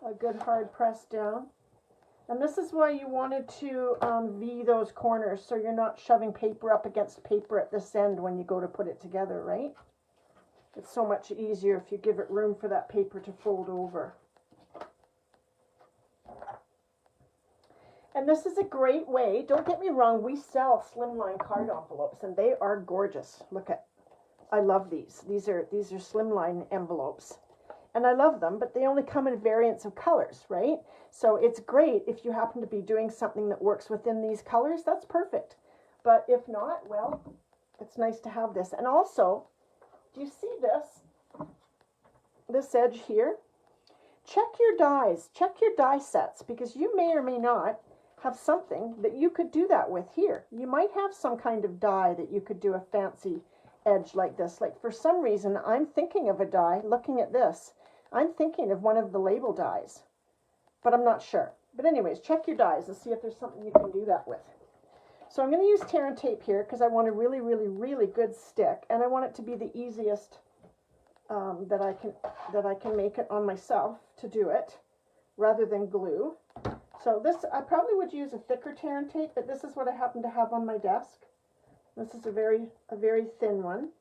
a good hard press down. And this is why you wanted to V those corners, so you're not shoving paper up against paper at this end when you go to put it together, right? It's so much easier if you give it room for that paper to fold over. And this is a great way, don't get me wrong, we sell slimline card envelopes and they are gorgeous. Look at, I love these. These are slimline envelopes. And I love them, but they only come in variants of colors, right? So it's great if you happen to be doing something that works within these colors, that's perfect. But if not, well, it's nice to have this. And also, do you see this edge here? Check your dies, check your die sets, because you may or may not have something that you could do that with here. You might have some kind of die that you could do a fancy edge like this. Like for some reason, I'm thinking of a die, looking at this, I'm thinking of one of the label dies, but I'm not sure. But anyways, check your dies and see if there's something you can do that with. So I'm going to use tear and tape here because I want a really, really, really good stick, and I want it to be the easiest that I can make it on myself to do it, rather than glue. So this, I probably would use a thicker tear and tape, but this is what I happen to have on my desk. This is a very thin one.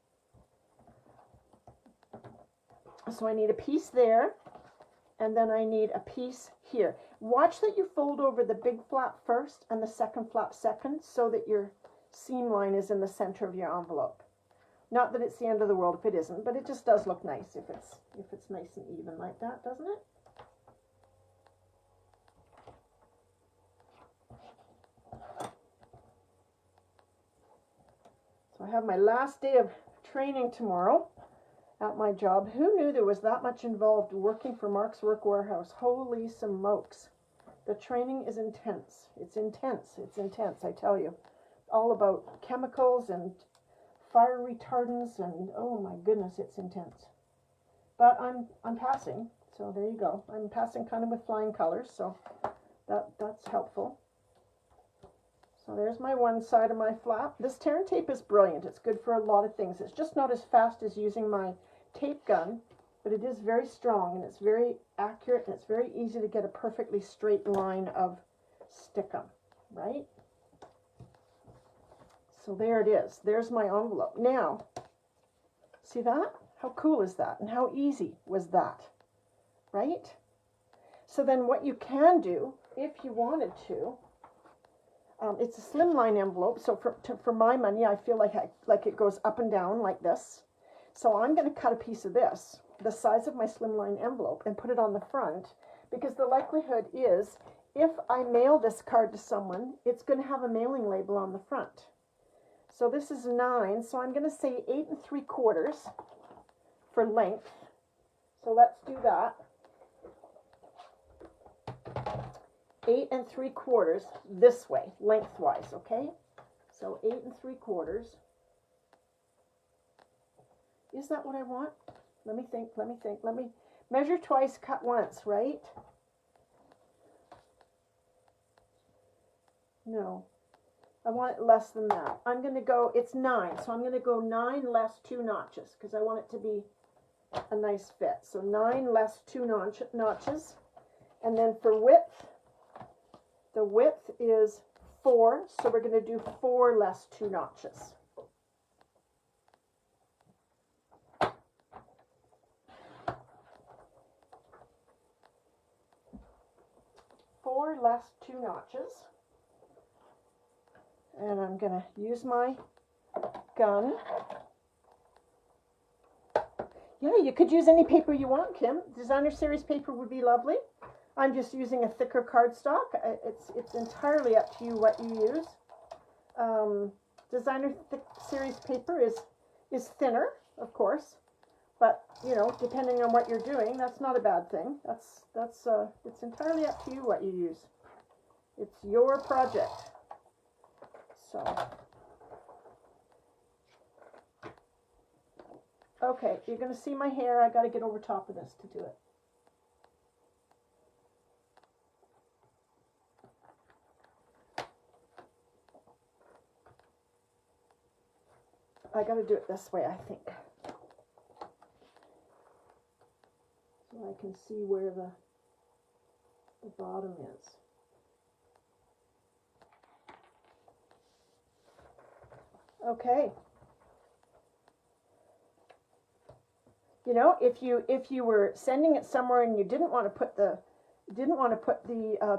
So I need a piece there, and then I need a piece here. Watch that you fold over the big flap first and the second flap second, so that your seam line is in the center of your envelope. Not that it's the end of the world if it isn't, but it just does look nice if it's nice and even like that, doesn't it? So I have my last day of training tomorrow at my job. Who knew there was that much involved working for Mark's Work Warehouse? Holy smokes. The training is intense. It's intense. It's intense, I tell you. All about chemicals and fire retardants and oh my goodness, it's intense. But I'm passing, so there you go. I'm passing kind of with flying colors, so that's helpful. So there's my one side of my flap. This tear and tape is brilliant. It's good for a lot of things. It's just not as fast as using my tape gun, but it is very strong and it's very accurate and it's very easy to get a perfectly straight line of stickum, right? So there it is. There's my envelope. Now, see that? How cool is that? And how easy was that, right? So then what you can do, if you wanted to, it's a slimline envelope, so for my money, I feel like it goes up and down like this. So I'm going to cut a piece of this, the size of my slimline envelope, and put it on the front, because the likelihood is, if I mail this card to someone, it's going to have a mailing label on the front. So this is 9, so I'm going to say 8 3/4 for length. So let's do that. 8 3/4 this way, lengthwise, okay? So 8 3/4. Is that what I want? Let me think. Let me measure twice, cut once, right? No. I want it less than that. I'm going to go, it's 9, so I'm going to go 9 less 2 notches, because I want it to be a nice fit. So 9 less 2 notches. And then for width, the width is 4, so we're going to do 4 less 2 notches. Four less 2 notches. And I'm going to use my gun. Yeah, you could use any paper you want, Kim. Designer series paper would be lovely. I'm just using a thicker cardstock. It's entirely up to you what you use. Designer series paper is thinner, of course, but you know, depending on what you're doing, that's not a bad thing. It's entirely up to you what you use. It's your project. So, okay, you're going to see my hair. I got to get over top of this to do it. I got to do it this way, I think, so I can see where the bottom is. Okay. You know, if you were sending it somewhere and you didn't want to put the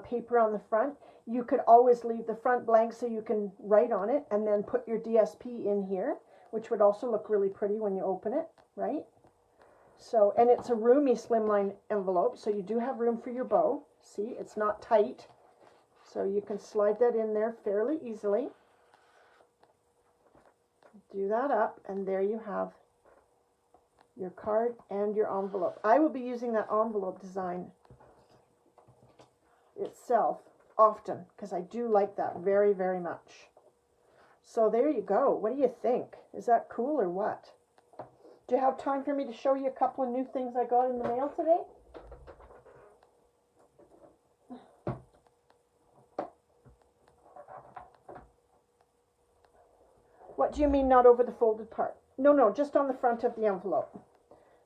paper on the front, you could always leave the front blank so you can write on it and then put your DSP in here, which would also look really pretty when you open it, right? So, and it's a roomy slimline envelope, so you do have room for your bow. See, it's not tight, so you can slide that in there fairly easily. Do that up, and there you have your card and your envelope. I will be using that envelope design itself often because I do like that very, very much. So there you go. What do you think? Is that cool or what? Do you have time for me to show you a couple of new things I got in the mail today? What do you mean not over the folded part? No, just on the front of the envelope.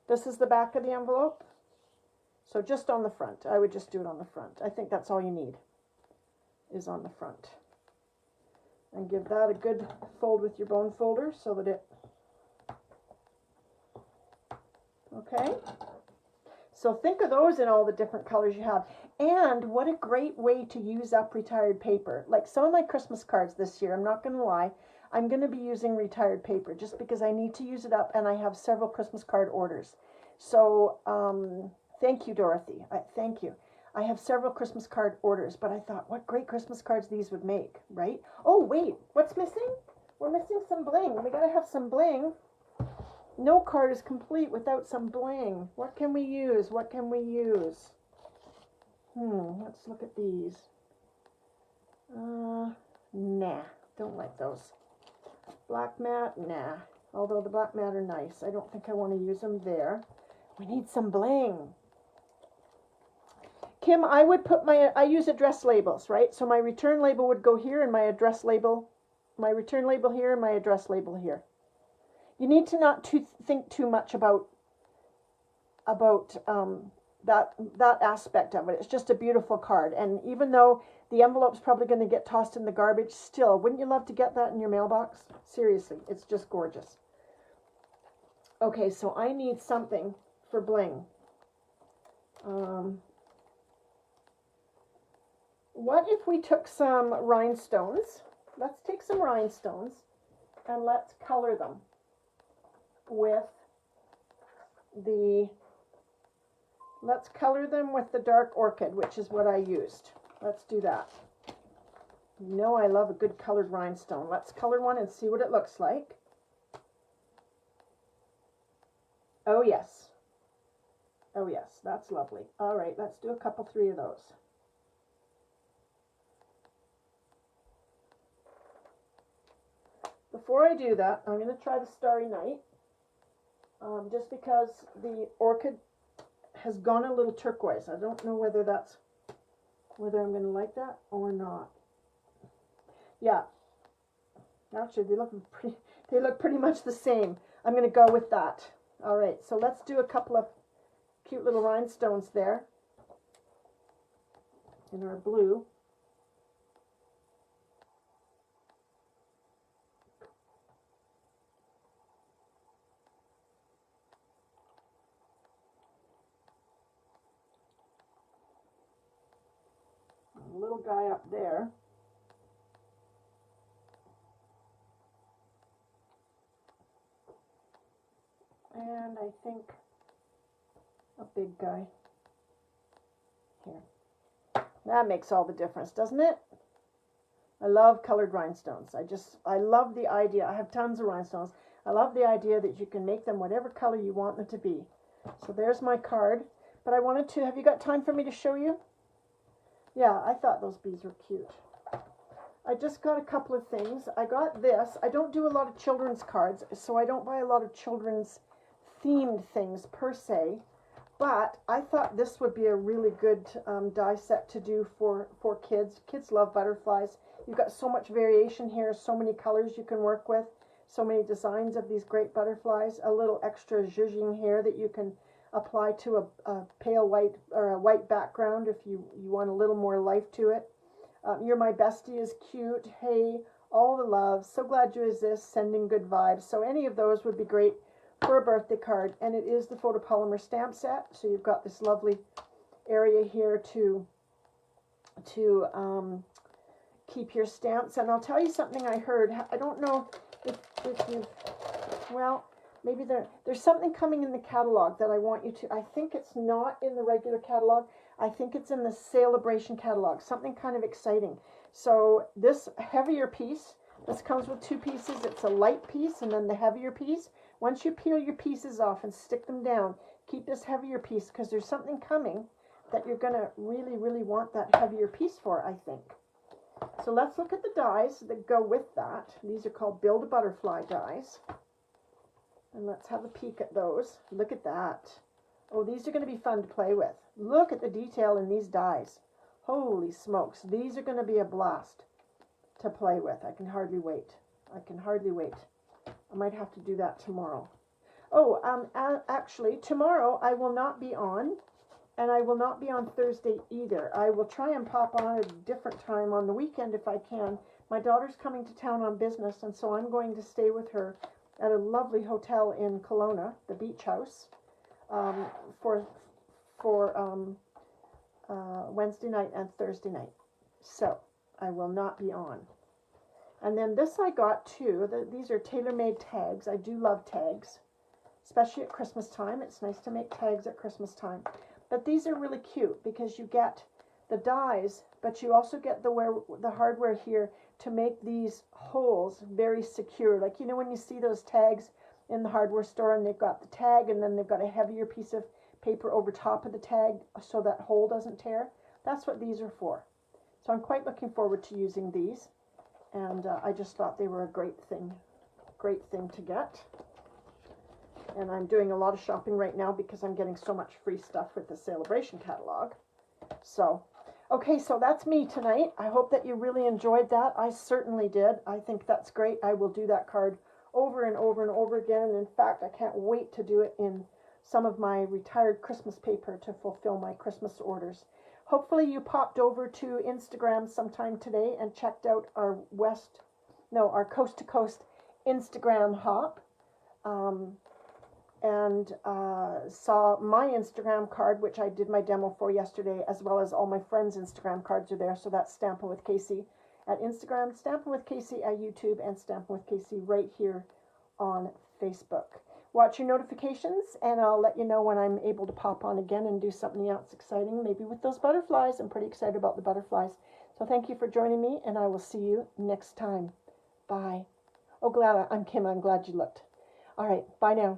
This is the back of the envelope. So just on the front. I would just do it on the front. I think that's all you need is on the front. And give that a good fold with your bone folder so that it... Okay? So think of those in all the different colors you have. And what a great way to use up retired paper. Like some of my Christmas cards this year, I'm not going to lie, I'm going to be using retired paper just because I need to use it up and I have several Christmas card orders. So thank you, Dorothy. Thank you. I have several Christmas card orders, but I thought what great Christmas cards these would make, right? Oh, wait, what's missing? We're missing some bling. We got to have some bling. No card is complete without some bling. What can we use? What can we use? Let's look at these. Nah, don't like those. Black matte, nah. Although the black matte are nice. I don't think I want to use them there. We need some bling. Kim, I would put I use address labels, right? So my return label would go here and my address label, my return label here and my address label here. You need to not think too much about that aspect of it. It's just a beautiful card. And even though the envelope's probably going to get tossed in the garbage, still, wouldn't you love to get that in your mailbox? Seriously, it's just gorgeous. Okay, so I need something for bling. What if we took some rhinestones? Let's take some rhinestones and let's color them with the dark orchid, which is what I used. Let's do that. You know I love a good colored rhinestone. Let's color one and see what it looks like. Oh yes. Oh yes, that's lovely. All right, let's do a couple, 3 of those. Before I do that, I'm going to try the Starry Night, just because the orchid has gone a little turquoise. I don't know whether I'm going to like that or not. Yeah, actually they look pretty much the same. I'm going to go with that. All right, so let's do a couple of cute little rhinestones there in our blue. A little guy up there. And I think a big guy here. That makes all the difference, doesn't it? I love colored rhinestones. I love the idea. I have tons of rhinestones. I love the idea that you can make them whatever color you want them to be. So there's my card. But I wanted to, have you got time for me to show you? Yeah, I thought those bees were cute. I just got a couple of things. I got this. I don't do a lot of children's cards, so I don't buy a lot of children's themed things per se. But I thought this would be a really good die set to do for kids. Kids love butterflies. You've got so much variation here, so many colors you can work with, so many designs of these great butterflies. A little extra zhuzhing here that you can apply to a pale white or a white background if you want a little more life to it. You're My Bestie is cute. Hey, all the love. So glad you exist. Sending good vibes. So any of those would be great for a birthday card. And it is the photopolymer stamp set. So you've got this lovely area here to keep your stamps. And I'll tell you something I heard. I don't know if you've, well, maybe there's something coming in the catalog that I want you to, I think it's not in the regular catalog. I think it's in the Bration catalog, something kind of exciting. So this heavier piece, this comes with two pieces. It's a light piece and then the heavier piece. Once you peel your pieces off and stick them down, keep this heavier piece because there's something coming that you're going to really, really want that heavier piece for, I think. So let's look at the dies that go with that. These are called Build a Butterfly dies. And let's have a peek at those. Look at that. Oh, these are going to be fun to play with. Look at the detail in these dies. Holy smokes. These are going to be a blast to play with. I can hardly wait. I can hardly wait. I might have to do that tomorrow. Oh, actually, tomorrow I will not be on, and I will not be on Thursday either. I will try and pop on at a different time on the weekend if I can. My daughter's coming to town on business, and so I'm going to stay with her at a lovely hotel in Kelowna, the Beach House, for Wednesday night and Thursday night. So I will not be on. And then this I got too. These are tailor-made tags. I do love tags, especially at Christmas time. It's nice to make tags at Christmas time. But these are really cute because you get the dies, but you also get the hardware here to make these holes very secure. Like, you know, when you see those tags in the hardware store and they've got the tag and then they've got a heavier piece of paper over top of the tag so that hole doesn't tear. That's what these are for. So I'm quite looking forward to using these. And I just thought they were a great thing to get. And I'm doing a lot of shopping right now because I'm getting so much free stuff with the Bration catalog. So, okay, so that's me tonight. I hope that you really enjoyed that. I certainly did. I think that's great. I will do that card over and over and over again. And in fact, I can't wait to do it in some of my retired Christmas paper to fulfill my Christmas orders. Hopefully you popped over to Instagram sometime today and checked out our coast to coast Instagram hop. And saw my Instagram card, which I did my demo for yesterday, as well as all my friends' Instagram cards are there. So that's Stampin' with Casey at Instagram, Stampin' with Casey at YouTube, and Stampin' with Casey right here on Facebook. Watch your notifications, and I'll let you know when I'm able to pop on again and do something else exciting, maybe with those butterflies. I'm pretty excited about the butterflies. So thank you for joining me, and I will see you next time. Bye. Oh, I'm Kim. I'm glad you looked. All right. Bye now.